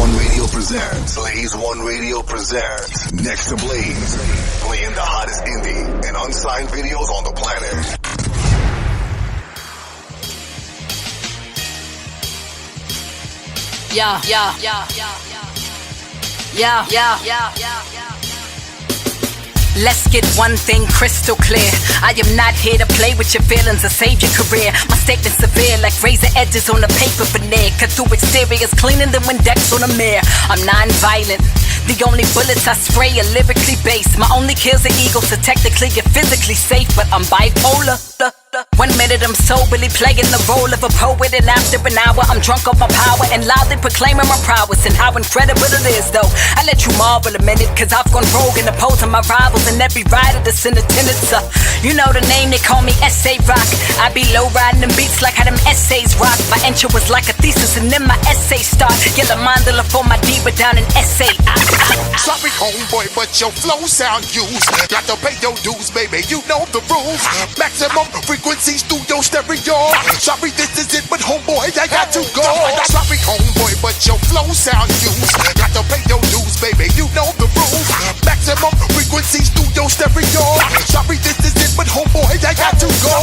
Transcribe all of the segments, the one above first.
One Radio presents. Blaze One Radio presents. Next to Blaze. Playing the hottest indie and unsigned videos on the planet. Yeah. Let's get one thing crystal clear. I am not here to play with your feelings or save your career. My statement's severe like razor edges on a paper veneer. Cut through exteriors cleaner than Windex on a mirror. I'm non-violent. The only bullets I spray are lyrically based. My only kills are ego, so technically you're physically safe. But I'm bipolar. 1 minute I'm soberly playing the role of a poet, and after an hour I'm drunk on my power and loudly proclaiming my prowess and how incredible it is. Though I let you marvel a minute, cause I've gone rogue and opposing my rivals and every rider that's in attendance. You know the name, they call me sa-roc. I be low riding them beats like how them essays rock. My intro was like a thesis and then my essay start. Yellow mandala for my diva down in SA. Sorry homeboy, but your flow sound used. Got to pay your dues, baby, you know the rules. Maximum frequencies through your stereo. Sorry, this is it, but homeboy, I got to go. Sorry homeboy, but your flow sound used. Got to pay your dues, baby, you know the rules. Maximum frequencies through your stereo. Sorry, this is it, but homeboy, I got to go.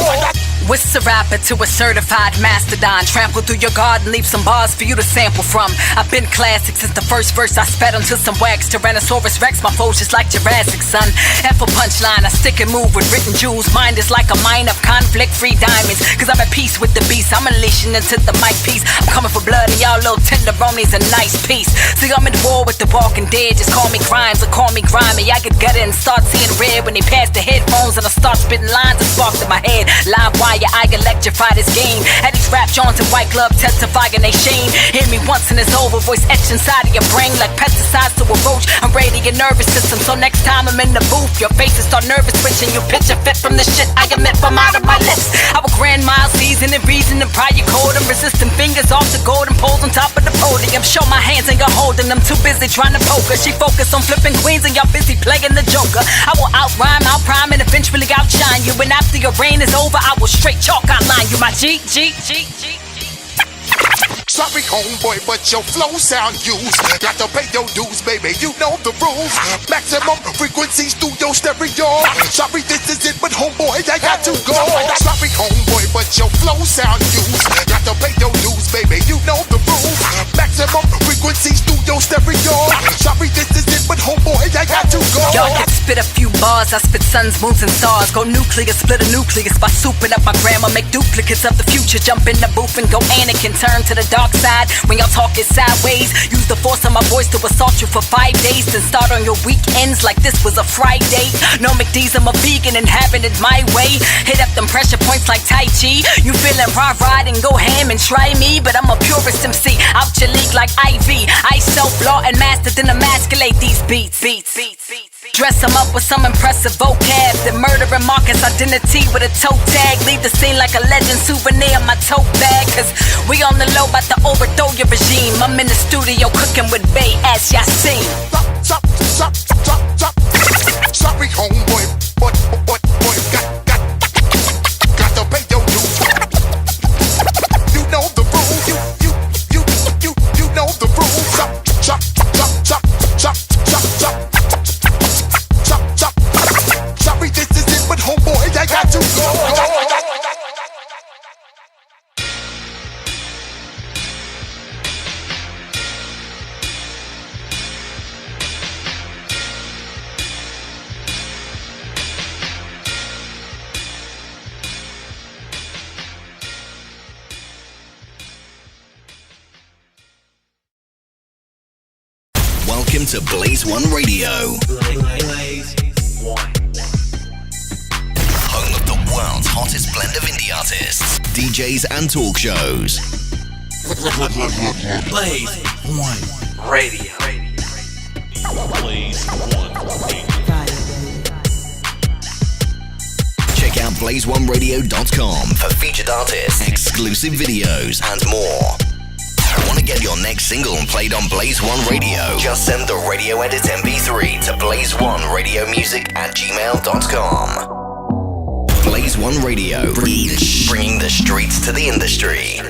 What's a rapper to a certified mastodon? Trample through your garden, leave some bars for you to sample from. I've been classic since the first verse I sped onto some wax. Tyrannosaurus Rex, my foes just like Jurassic, son. F a punchline, I stick and move with written jewels. Mind is like a mine of conflict-free diamonds. Cause I'm at peace with the beast, I'm unleashing into the mic piece. I'm coming for blood and y'all little tenderoni's a nice piece. See, I'm in war with the walking dead, just call me Grimes or call me Grimy. I get gutted and start seeing red when they pass the headphones and I start spitting lines that sparked in my head. Live wire, I electrify this game. At these rap Johns and white glove testifying they shame. Hear me once and it's over, voice etched inside of your brain like pesticides to a roach. I'm ready your nervous system, so next time I'm in the booth, your faces start nervous twitching. You picture fit from the shit I emit from out of my lips. I will grand mile season and reason and prior code. I'm resisting fingers off the golden poles on top of the podium. Show my hands and you're holding them, too busy trying to poke her. She focused on flipping queens and y'all busy playing the joker. I will out-rhyme, out-prime and eventually outshine you. And after your reign is over, I will straight chalk outline you, my G. Sorry homeboy, but your flow sound used. Got to pay your dues, baby, you know the rules. Maximum frequencies through your stereo. Sorry, this is it, but homeboy, I got to go. Sorry homeboy, but your flow sound used. Got to pay your dues, baby, you know the rules. Maximum frequencies through your stereo. Sorry, this is it, but homeboy, I got to go. Y'all can spit a few bars, I spit suns, moons, and stars. Go nuclear, split a nucleus by souping up my grammar. Make duplicates of the future, jump in the booth and go Anakin. Turn to the dark side when y'all talk it sideways. Use the force of my voice to assault you for 5 days. Then start on your weekends like this was a Friday. No McD's, I'm a vegan and having it my way. Hit up them pressure points like Tai Chi. You feeling ride and go ham and try me, but I'm a purist MC. Out your league like IV. I self-law and master, then emasculate these beats. Dress them up with some impressive vocab. Then murder and Marcus identity with a toe tag. Leave the scene like a legend souvenir in my tote bag. Cause we on the low about to overthrow your regime. I'm in the studio cooking with Bay as y'all seen. Sorry homeboy, but got to pay your dues. You know the rules. You know the rules. Chop. Sorry, this is it, but homeboy, I got to go. Welcome to Blaze One Radio. Blaze One. Home of the world's hottest blend of indie artists, DJs and talk shows. Blaze One Radio. Blaze One Radio. Check out blaze1radio.com for featured artists, exclusive videos, and more. Want to get your next single played on Blaze One Radio? Just send the radio edit MP3 to blaze1radiomusic@gmail.com. Blaze One Radio, bringing the streets to the industry.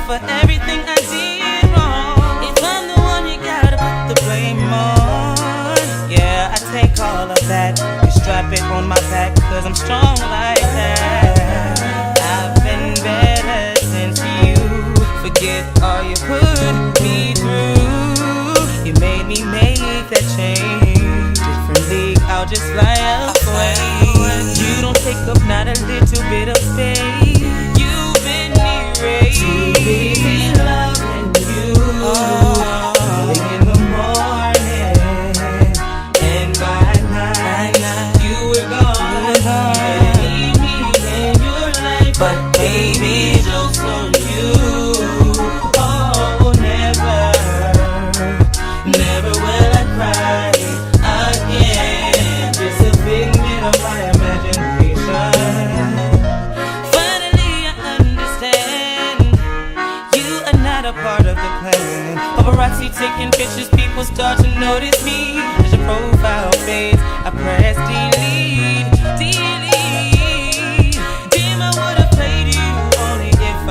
For everything I did wrong. If I'm the one, you gotta put the blame on. Yeah, I take all of that. You strap it on my back, cause I'm strong like that. I've been better since you forget all you put me through. You made me make that change. Different league, I'll just fly away. You don't take up not a little bit of space. Too busy loving you, early in the morning and by night you were gone. You didn't leave me in your life, but baby, joke's on you. Oh, never will I cry again. Just a figment of my imagination. A part of the plan. Paparazzi taking pictures, people start to notice me. As your profile fades, I press delete. Damn, I would've played you only if I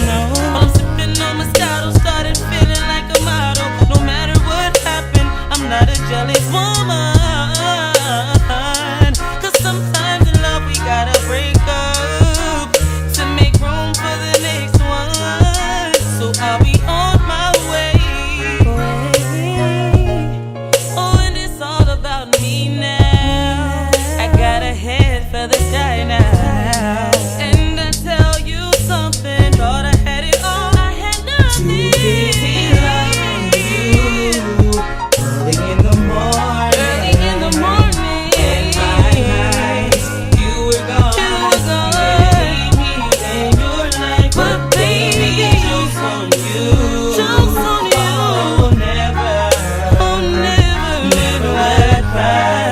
know. While I'm sipping on Moscato, started feeling like a model. No matter what happened, I'm not a jealous woman. Cause sometimes in love we gotta break up to make room for the next one. So I'll be on my way. Oh, and it's all about me now. I got a head for the sky now. And I tell you something, thought I had it all. I had nothing. Too busy loving you. Early in the morning. And by night, you were gone. You didn't leave me in your life, but baby, joke's on you. Joke's on you. Oh, never will I cry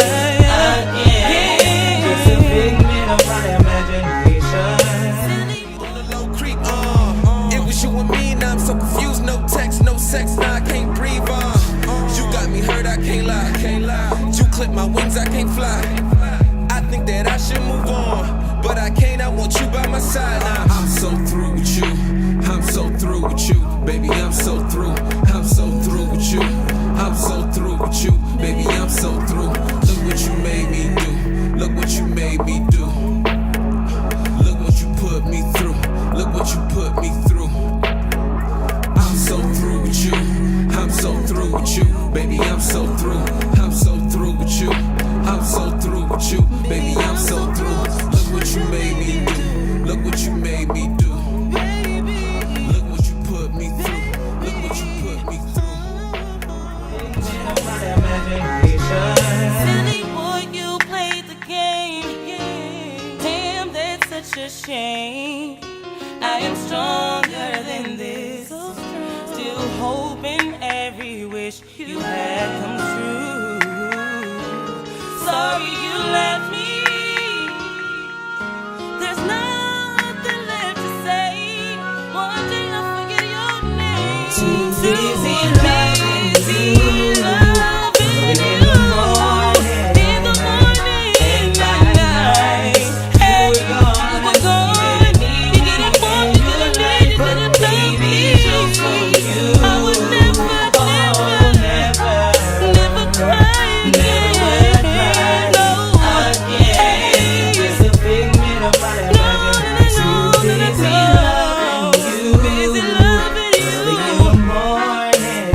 again. Just a figment of my imagination. On the low creek, it was you and me, now I'm so confused. No text, no sex, now I can't breathe. You got me hurt, I can't lie. You clip my wings, I can't fly. I think that I should move on, but I can't. I want you by my side now. I'm so through with you. I'm so through with you, baby. I'm so through. I'm so through with you. I'm so through with you, baby. I'm so through. Look what you made me do. Look what you made me do. Look what you put me through. Look what you put me through. I'm so through with you. I'm so through with you, baby. I'm so through. I'm so through with you. I'm so through with you, baby. I'm so through. Look what you made me do. Look what you made me do. Look what you put me through. Look what you put me through. Silly boy, you played the game. Damn, that's such a shame. I am stronger than this. Still hoping every wish you had come true. Sorry you left me. There's nothing left to say. One day I'll forget your name. Too busy loving you. In the morning and by night, you were gone. You didn't want, you didn't need, you didn't love me. I would never cry again. No, again. Just a figment of my imagination. Too busy loving you. Busy loving you. Early in the morning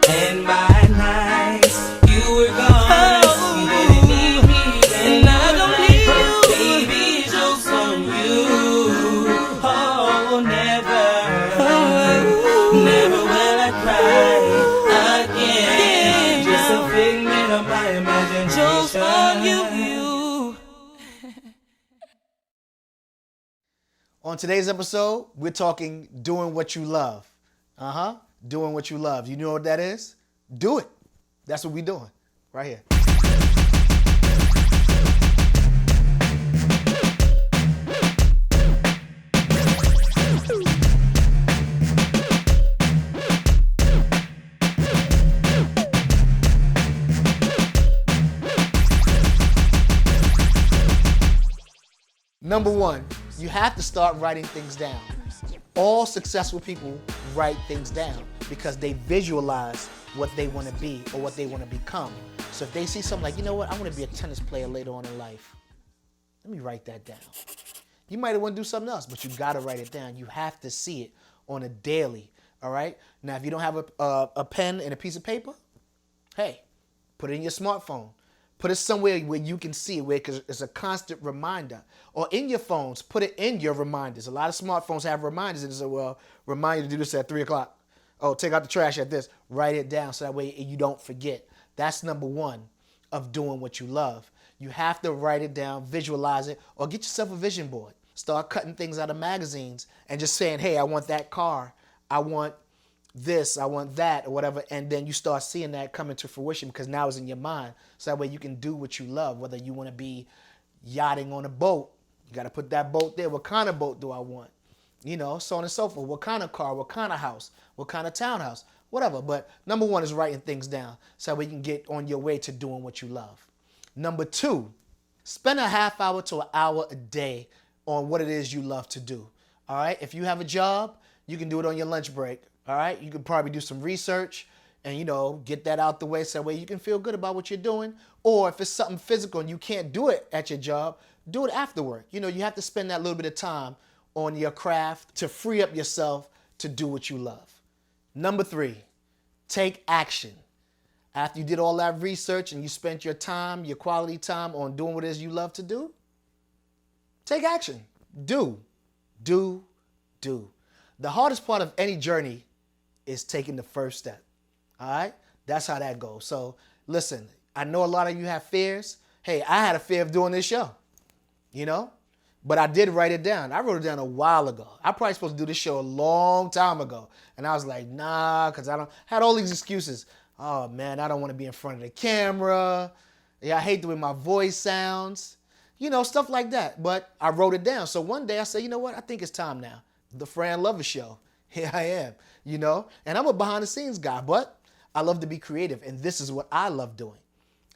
and by night, you were gone. You didn't need me, and I don't need you. Baby, joke's on you. Oh, never will I cry again. Just a figment of my imagination. Joke's on you. On today's episode, we're talking doing what you love. Doing what you love. You know what that is? Do it. That's what we're doing right here. Number one, you have to start writing things down. All successful people write things down because they visualize what they want to be or what they want to become. So if they see something like, you know what, I want to be a tennis player later on in life. Let me write that down. You might want to do something else, but you got to write it down. You have to see it on a daily, all right? Now, if you don't have a pen and a piece of paper, hey, put it in your smartphone. Put it somewhere where you can see it, where it's a constant reminder. Or in your phones, put it in your reminders. A lot of smartphones have reminders and say, well, remind you to do this at 3 o'clock. Oh, take out the trash at this. Write it down so that way you don't forget. That's number one of doing what you love. You have to write it down, visualize it, or get yourself a vision board. Start cutting things out of magazines and just saying, hey, I want that car. I want this, I want that, or whatever, and then you start seeing that come into fruition because now it's in your mind. So that way you can do what you love, whether you want to be yachting on a boat. You got to put that boat there. What kind of boat do I want? You know, so on and so forth. What kind of car? What kind of house? What kind of townhouse? Whatever. But number one is writing things down so that we can get on your way to doing what you love. Number two, spend a half hour to an hour a day on what it is you love to do. All right? If you have a job, you can do it on your lunch break. All right, you could probably do some research and, you know, get that out the way so that way you can feel good about what you're doing. Or if it's something physical and you can't do it at your job, do it after work. You know, you have to spend that little bit of time on your craft to free up yourself to do what you love. Number three, take action. After you did all that research and you spent your time, your quality time on doing what it is you love to do, take action. Do. The hardest part of any journey is taking the first step. All right? That's how that goes. So listen, I know a lot of you have fears. Hey, I had a fear of doing this show, you know, but I did write it down. I wrote it down a while ago. I probably supposed to do this show a long time ago. And I was like, nah, because I had all these excuses. Oh man, I don't want to be in front of the camera. Yeah, I hate the way my voice sounds. You know, stuff like that. But I wrote it down. So one day I said, you know what? I think it's time now. The Fran Lover Show. Here I am, you know, and I'm a behind the scenes guy, but I love to be creative, and this is what I love doing.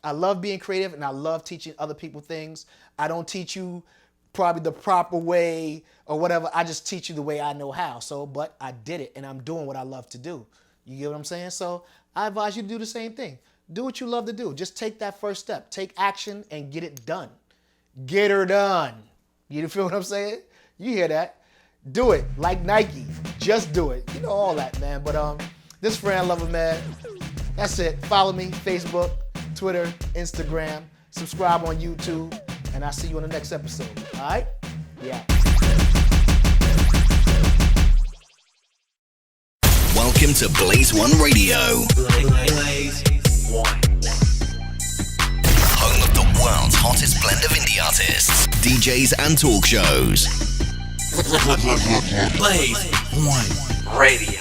I love being creative, and I love teaching other people things. I don't teach you probably the proper way or whatever. I just teach you the way I know how. So, but I did it, and I'm doing what I love to do. You get what I'm saying? So I advise you to do the same thing. Do what you love to do. Just take that first step. Take action and get it done. Get her done. You feel what I'm saying? You hear that? Do it like Nike. Just do it. You know all that, man. But this Fran Lover, man. That's it. Follow me, Facebook, Twitter, Instagram. Subscribe on YouTube. And I'll see you on the next episode. All right? Yeah. Welcome to Blaze One Radio. Blaze One. Home of the world's hottest blend of indie artists, DJs and talk shows. Blaze One Radio. Blaze One Radio.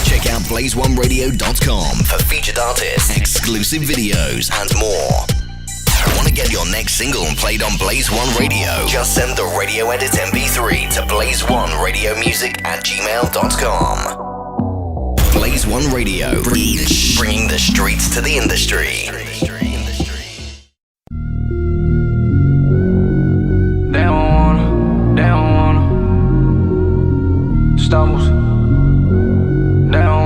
Check out blaze1radio.com for featured artists, exclusive videos, and more. Want to get your next single played on Blaze One Radio? Just send the radio edit MP3 to blaze1radio@gmail.com. Blaze One Radio, bringing the streets to the industry. They don't wanna stumbles. They don't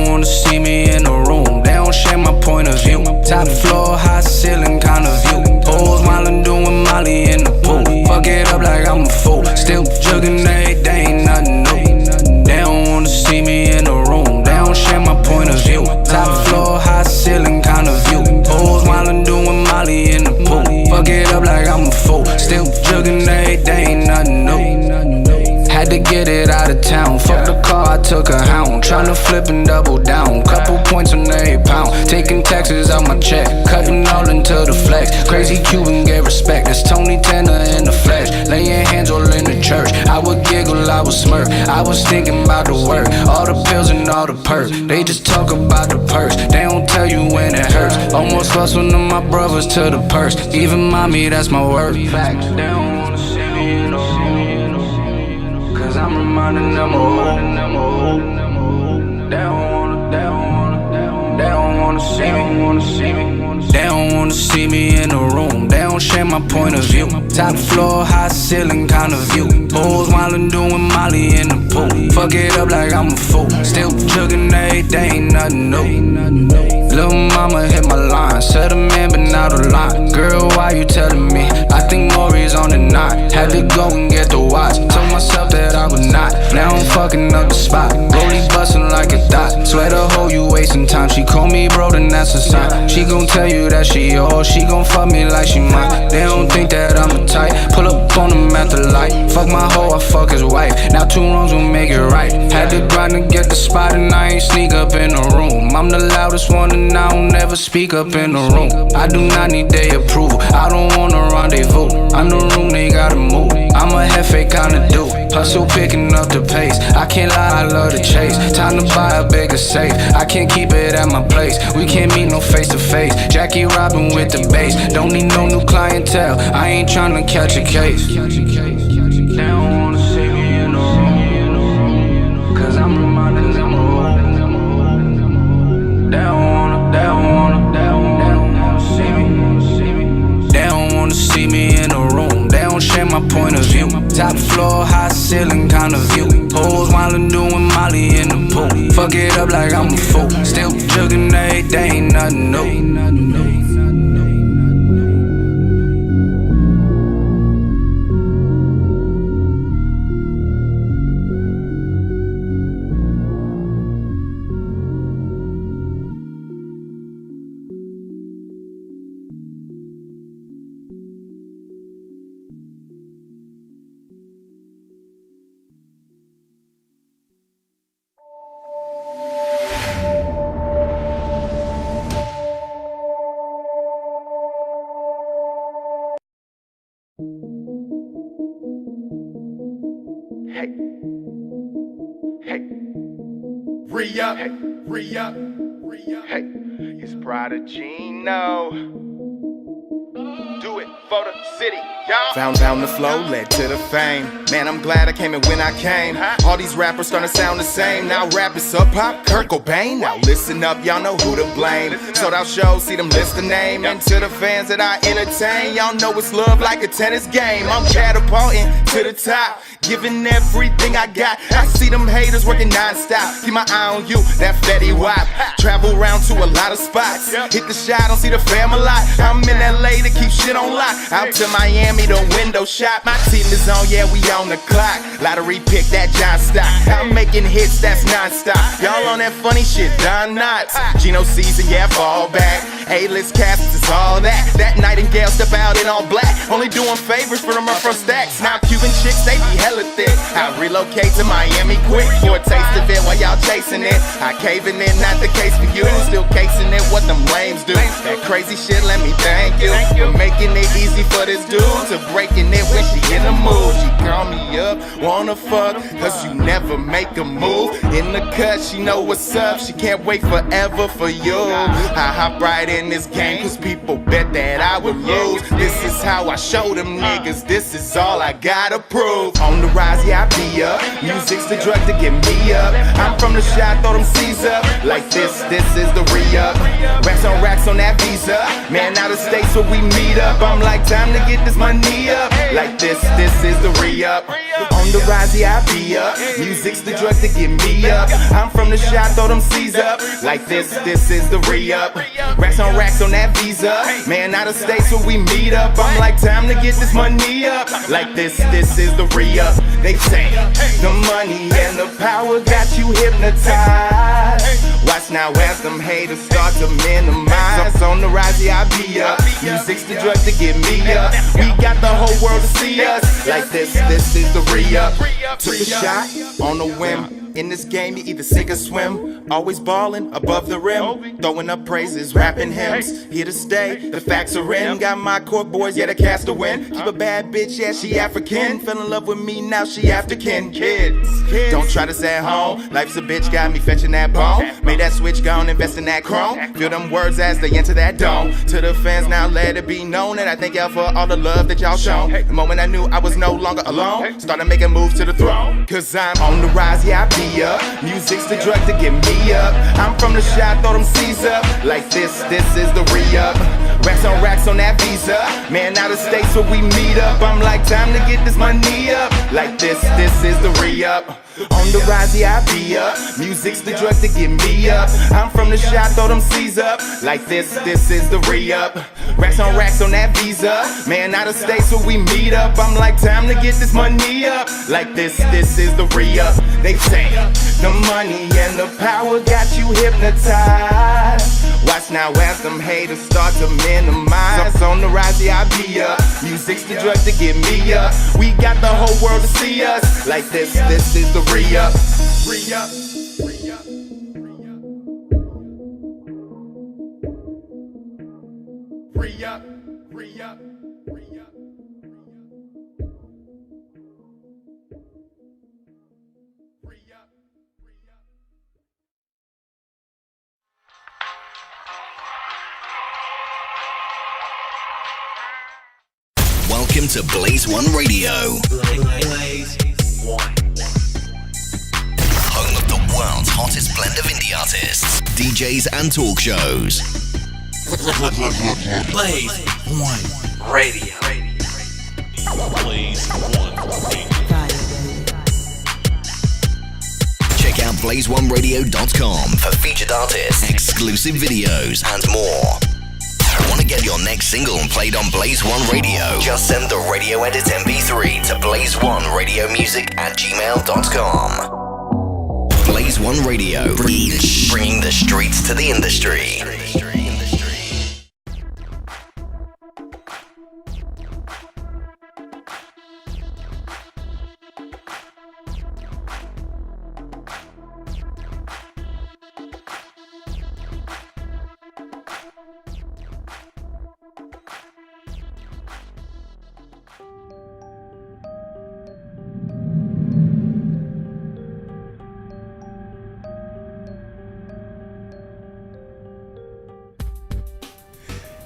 wanna see me in the room. They don't share my point of view. Top floor, high ceiling kind of view. Hoes wildin' doing Molly in the pool. Fuck it up like I'm a fool. Still jugging every day, ain't nothing new. They don't wanna see me in the room. They don't share my point of view. Top floor, high ceiling kind of view. Hoes wildin' doing Molly in the pool. Fuck it up like I'm a fool. Still jugging every day, ain't nothing new. Had to get it out of town. Fuck the car, I took a hound. Tryna flip and double down. Couple points on every pound. Taking taxes out my check. Cutting all into the flex. Crazy Cuban get respect. That's Tony Tanner in the flesh. Laying hands all in the church. I would giggle, I would smirk. I was thinking about the work. All the pills and all the perks. They just talk about the perks. They don't tell you when it hurts. Almost lost one of my brothers to the purse. Even mommy, that's my word. Facts. They don't wanna see me in the room. Cause I'm reminding them of They don't wanna see me in the room. They don't share my point of view. Top floor, high ceiling kind of view. Hoes wildin' doing Molly in the pool. Fuck it up like I'm a fool. Still jugging every day, ain't nothing new. Lil' mama hit my line. Said a man but not a line. Girl, why you telling me? I think Maury's on the knot. Had to go and get the watch. Told myself that I would not. Now I'm fucking up the spot. Rollie bustin' like a dot. Swear to hoe, you wasting time. She call me bro, then that's a sign. She gon' tell you that she yours. She gon' fuck me like she mine. They don't think that I'm a type. Pull up on them at the light. Fuck my hoe, I fuck his wife. Now 2 wrongs will make it right. Had to grind to get the spot and I ain't sneak up in the room. I'm the loudest one and I don't never speak up in the room. I do not need their approval. I don't want a rendezvous. I'm the room, they gotta move. I'm a hefe kinda dude. Hustle picking up the pace. I can't lie, I love to chase. Time to buy a bigger safe. I can't keep it at my place. We can't meet no face to face. Jackie Robin with the bass. Don't need no new clientele. I ain't tryna catch a case. They don't wanna see me in the room. Cause I'm reminding them of home. They don't wanna see me. They don't wanna see me in the room. They don't share my point of view. Top floor, high ceiling kind of view. Hoes wildin' doing Molly in the pool. Fuck it up like I'm a fool. Still jugging every day, ain't nothing new. Re-up, hey, it's Prodigino. Do it for the city, y'all. Found down the flow, led to the fame. Man, I'm glad I came in when I came. All these rappers starting to sound the same. Now rap is up pop, Kurt Cobain. Now listen up, y'all know who to blame. Sold out shows, see them list the name. And to the fans that I entertain, y'all know it's love like a tennis game. I'm catapulting to the top, giving everything I got. I see them haters working non-stop. Keep my eye on you, that Fetty Wap. Travel around to a lot of spots. Hit the shot, don't see the fam a lot. I'm in LA to keep shit on lock. Out to Miami, the window shop. My team is on, yeah, we on the clock. Lottery pick that John Stock. I'm making hits, that's non-stop. Y'all on that funny shit, Don Knotts. Gino season, yeah, fall back. A-list casts, it's all that. That Nightingale step out in all black. Only doing favors for them upfront stacks. Now Cuban chicks, they be hella thick. I relocate to Miami quick for a taste of it while y'all chasing it. I caving in, not the case for you. Still casing it, what them lames do. That crazy shit, let me thank you for making it easy for this dude to breaking it when she in the mood. She call me up, wanna fuck, cause you never make a move. In the cut, she know what's up. She can't wait forever for you. I hop right in this game, cause people bet that I would lose. This is how I show them niggas, this is all I gotta prove. On the rise, yeah, I be up. Music's the drug to get me up. I'm from the shot, throw them C's up. Like this is the re-up. Racks on that visa. Man, out of states where we meet up. I'm like, time to get this money up. Like this is the re-up. On the rise, yeah, I be up. Music's the drug to get me up. I'm from the shot, throw them C's up. Like this is the re-up. Racks on that visa. Man, out of states where we meet up. I'm like, time to get this money up. Like this is the re-up. They say the money and the power got you hypnotized. Watch now as them haters start to minimize. On the rise, yeah, I be up. Music's the drug to get me up. We got the whole world to see us. Like this is the re-up. Took a shot on a whim. In this game, you either sink or swim. Always ballin' above the rim. Throwing up praises, rapping hymns. Here to stay, the facts are in. Got my court boys, yeah, the cast to win. Keep a bad bitch, yeah, she African. Fell in love with me, now she after kin. Kids, don't try to stay at home. Life's a bitch, got me fetching that bone. Made that switch, gone, invest in that chrome. Feel them words as they enter that dome. To the fans, now let it be known that I thank y'all for all the love that y'all shown. The moment I knew I was no longer alone, started making moves to the throne. Cause I'm on the rise, yeah, I be me up. Music's the drug to get me up. I'm from the shot, throw them C's up. Like this is the re-up. Racks on that visa. Man, out of states where we meet up. I'm like, time to get this money up. Like this is the re-up. On the rise, yeah, I be up. Music's the drug to get me up. I'm from the shot, throw them C's up. Like this is the re-up. Racks on that visa. Man, out of states where we meet up. I'm like, time to get this money up. Like this is the re-up. They say the money and the power got you hypnotized. Watch now as them haters start to minimize. On the rise, yeah, I be up. Music's the drug to get me up. We got the whole world to see us. Like this is the re-up. Re-up. Re-up. Re-up. Welcome to Blaze One Radio. Blaze One. Home of the world's hottest blend of indie artists, DJs and talk shows. Blaze One Radio. Blaze One Radio. Check out blaze1radio.com for featured artists, exclusive videos, and more. Want to get your next single played on Blaze One Radio? Just send the radio edit MP3 to blaze1radiomusic@gmail.com. Blaze One Radio, bringing the streets to the industry.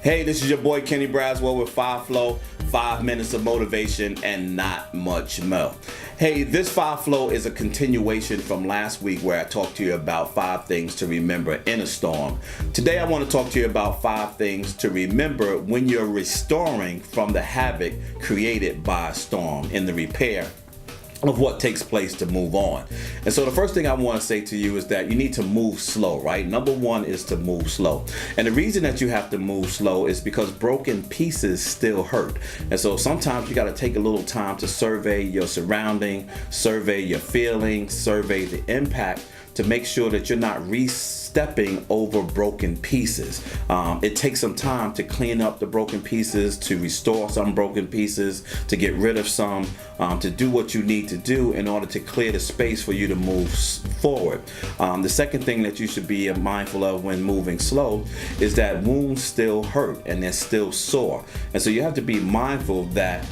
Hey, this is your boy Kenny Braswell with 5 Flow, 5 minutes of motivation and not much more. Hey, this 5 Flow is a continuation from last week where I talked to you about 5 things to remember in a storm. Today I want to talk to you about 5 things to remember when you're restoring from the havoc created by a storm in the repair of what takes place to move on. And so the first thing I want to say to you is that you need to move slow, right? Number one is to move slow. And the reason that you have to move slow is because broken pieces still hurt. And so sometimes you got to take a little time to survey your surrounding, survey your feelings, survey the impact to make sure that you're not stepping over broken pieces. It takes some time to clean up the broken pieces, to restore some broken pieces, to get rid of some, to do what you need to do in order to clear the space for you to move forward. The second thing that you should be mindful of when moving slow is that wounds still hurt and they're still sore. And so you have to be mindful that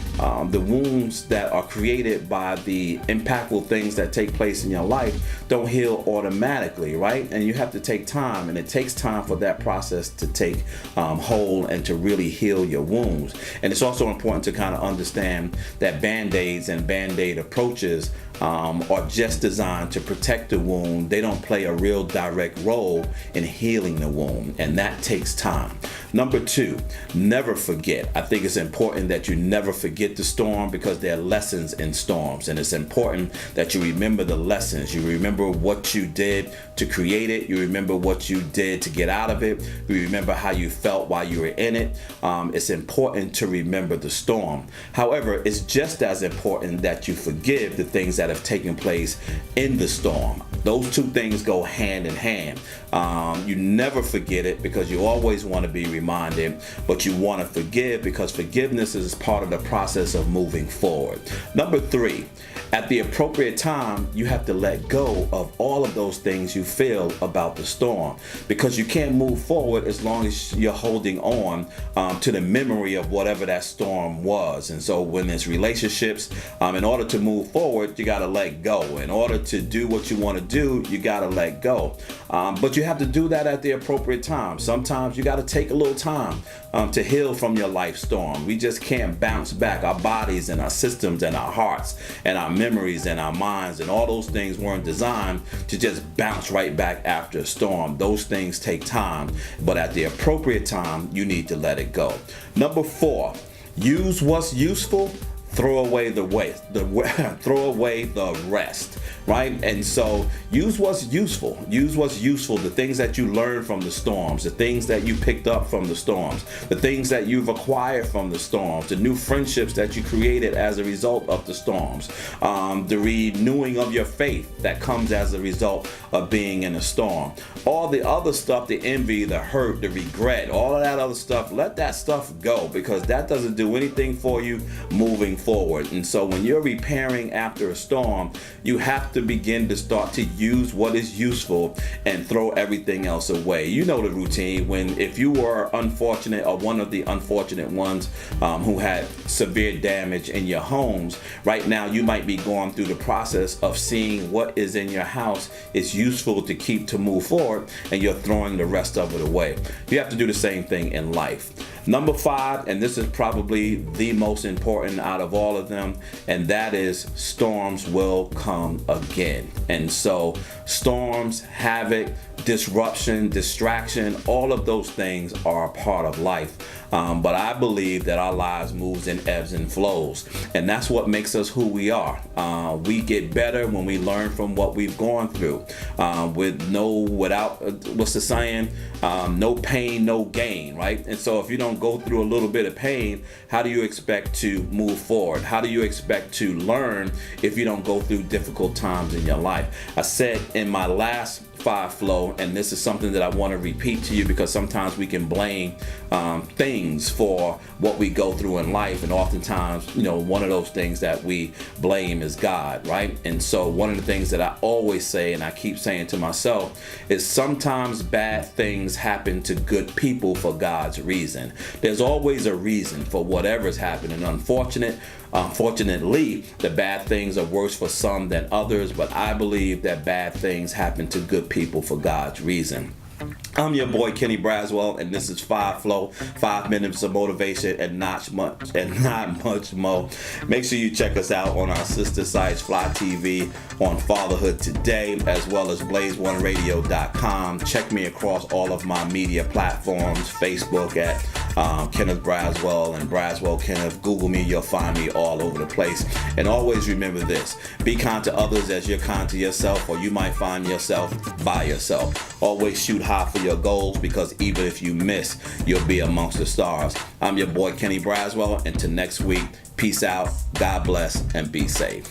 the wounds that are created by the impactful things that take place in your life don't heal automatically, right? And you have to take time, and it takes time for that process to take hold and to really heal your wounds. And it's also important to kind of understand that band-aids and band-aid approaches are just designed to protect the wound. They don't play a real direct role in healing the wound, and that takes time. Number 2, never forget. I think it's important that you never forget the storm because there are lessons in storms, and it's important that you remember the lessons. You remember what you did to create it. You remember what you did to get out of it. You remember how you felt while you were in it. It's important to remember the storm. However, it's just as important that you forgive the things that have taken place in the storm. Those two things go hand in hand. You never forget it because you always want to be reminded, but you want to forgive because forgiveness is part of the process of moving forward. Number 3, at the appropriate time, you have to let go of all of those things you feel about the storm because you can't move forward as long as you're holding on to the memory of whatever that storm was. And so when there's relationships, in order to move forward, you got gotta let go. In order to do what you want to do, you gotta let go. But you have to do that at the appropriate time. Sometimes you gotta take a little time to heal from your life storm. We just can't bounce back. Our bodies and our systems and our hearts and our memories and our minds and all those things weren't designed to just bounce right back after a storm. Those things take time, but at the appropriate time, you need to let it go. Number 4, use what's useful, throw away the rest. Right? And so use what's useful. Use what's useful, the things that you learned from the storms, the things that you picked up from the storms, the things that you've acquired from the storms, the new friendships that you created as a result of the storms, the renewing of your faith that comes as a result of being in a storm. All the other stuff, the envy, the hurt, the regret, all of that other stuff, let that stuff go, because that doesn't do anything for you moving forward. And so when you're repairing after a storm, you have to begin to start to use what is useful and throw everything else away. You know the routine. If you were unfortunate or one of the unfortunate ones who had severe damage in your homes, right now you might be going through the process of seeing what is in your house is useful to keep to move forward, and you're throwing the rest of it away. You have to do the same thing in life. Number 5, and this is probably the most important out of all of them, and that is storms will come again. And so storms, havoc, disruption, distraction, all of those things are a part of life. But I believe that our lives moves in ebbs and flows, and that's what makes us who we are. We get better when we learn from what we've gone through. What's the saying? No pain, no gain, right? And so if you don't go through a little bit of pain, how do you expect to move forward? How do you expect to learn if you don't go through difficult times in your life? I said in my last 5 flow, and this is something that I want to repeat to you, because sometimes we can blame things for what we go through in life, and oftentimes, one of those things that we blame is God, right? And so one of the things that I always say, and I keep saying to myself, is sometimes bad things happen to good people for God's reason. There's always a reason for whatever's happening. Unfortunately, the bad things are worse for some than others, but I believe that bad things happen to good people for God's reason. I'm your boy Kenny Braswell, and this is 5 Flow, 5 minutes of motivation and not much more. Make sure you check us out on our sister sites, Fly TV, on Fatherhood Today, as well as blaze1radio.com. Check me across all of my media platforms, Facebook at Kenneth Braswell and Braswell Kenneth. Google me, you'll find me all over the place. And always remember this: be kind to others as you're kind to yourself, or you might find yourself by yourself. Always shoot high for your goals, because even if you miss, you'll be amongst the stars. I'm your boy Kenny Braswell, and till next week, peace out, God bless, and be safe.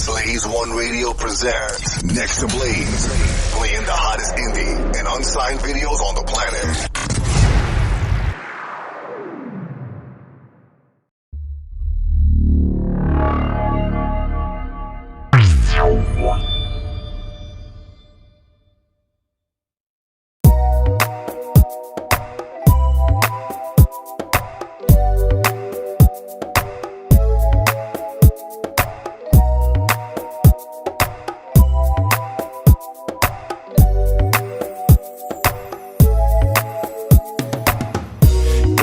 Blaze One Radio presents Next to Blaze, playing the hottest indie and unsigned videos on the planet.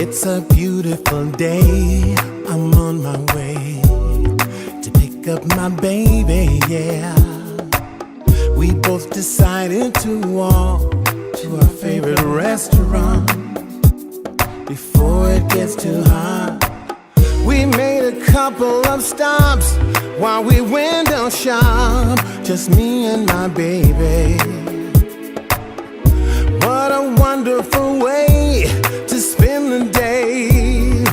It's a beautiful day, I'm on my way to pick up my baby, yeah. We both decided to walk to our favorite restaurant before it gets too hot. We made a couple of stops while we window shop, just me and my baby. What a wonderful way to spend the day,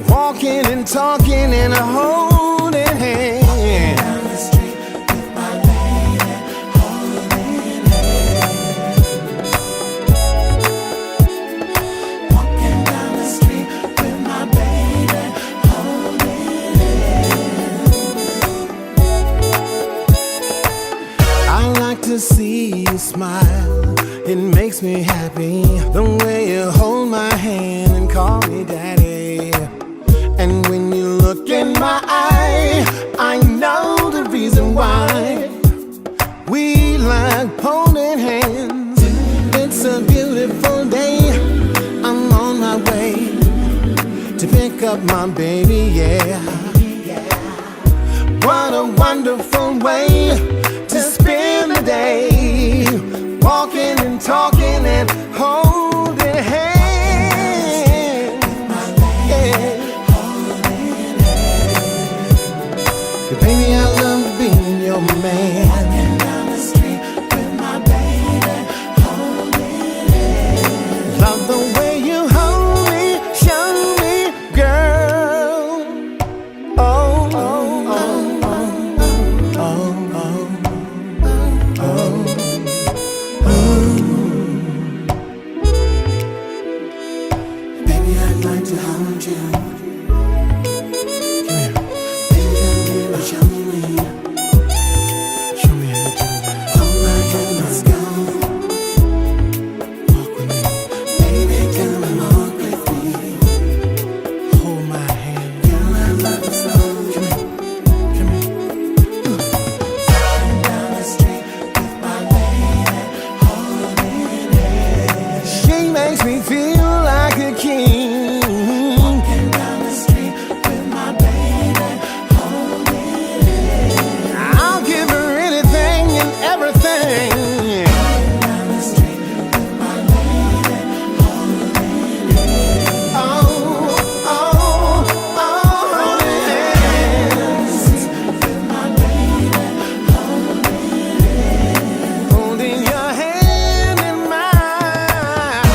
walking and talking and holding hands. Walking down the street with my lady, holding hands. Walking down the street with my baby, holding hands. to see you smile. It makes me happy the way you hold my hand and call me daddy. And when you look in my eye, I know the reason why. We like holding hands. It's a beautiful day. I'm on my way to pick up my baby, yeah. What a wonderful way to spend the day, walking and talking and holding hands. Yeah. Baby, I love being your man. Walking down the street with my baby, holding hands. Love the way you hold me, show me, girl. Oh, oh, oh, oh, oh, oh, oh, oh. Baby, I'd like to hold you. Show me how you do that. Hold my hand, let's go. Walk with me. Baby, come and walk with me. Hold my hand. Girl, I love you so. Come here. Walking down the street with my lady, holding hands. She makes me feel like a king. Walking down the street with my baby. I'll give her anything and everything. Down the street with my lady, holding hands. Oh, oh, oh, holding hands. With my lady, holding hands. Holding your hand in mine.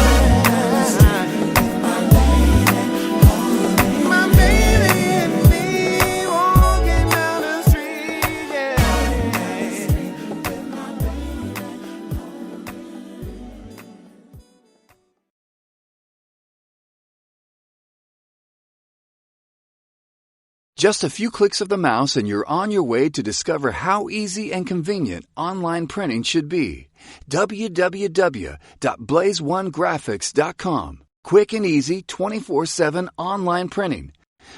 Down the street with my lady, holding hands. My baby and me walking down the street, yeah. Just a few clicks of the mouse and you're on your way to discover how easy and convenient online printing should be. www.blaze1graphics.com. Quick and easy 24/7 online printing.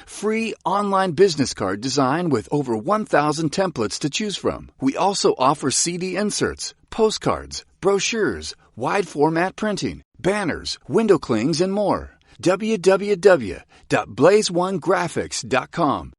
Free online business card design with over 1,000 templates to choose from. We also offer CD inserts, postcards, brochures, wide format printing, banners, window clings, and more. www.blaze1graphics.com.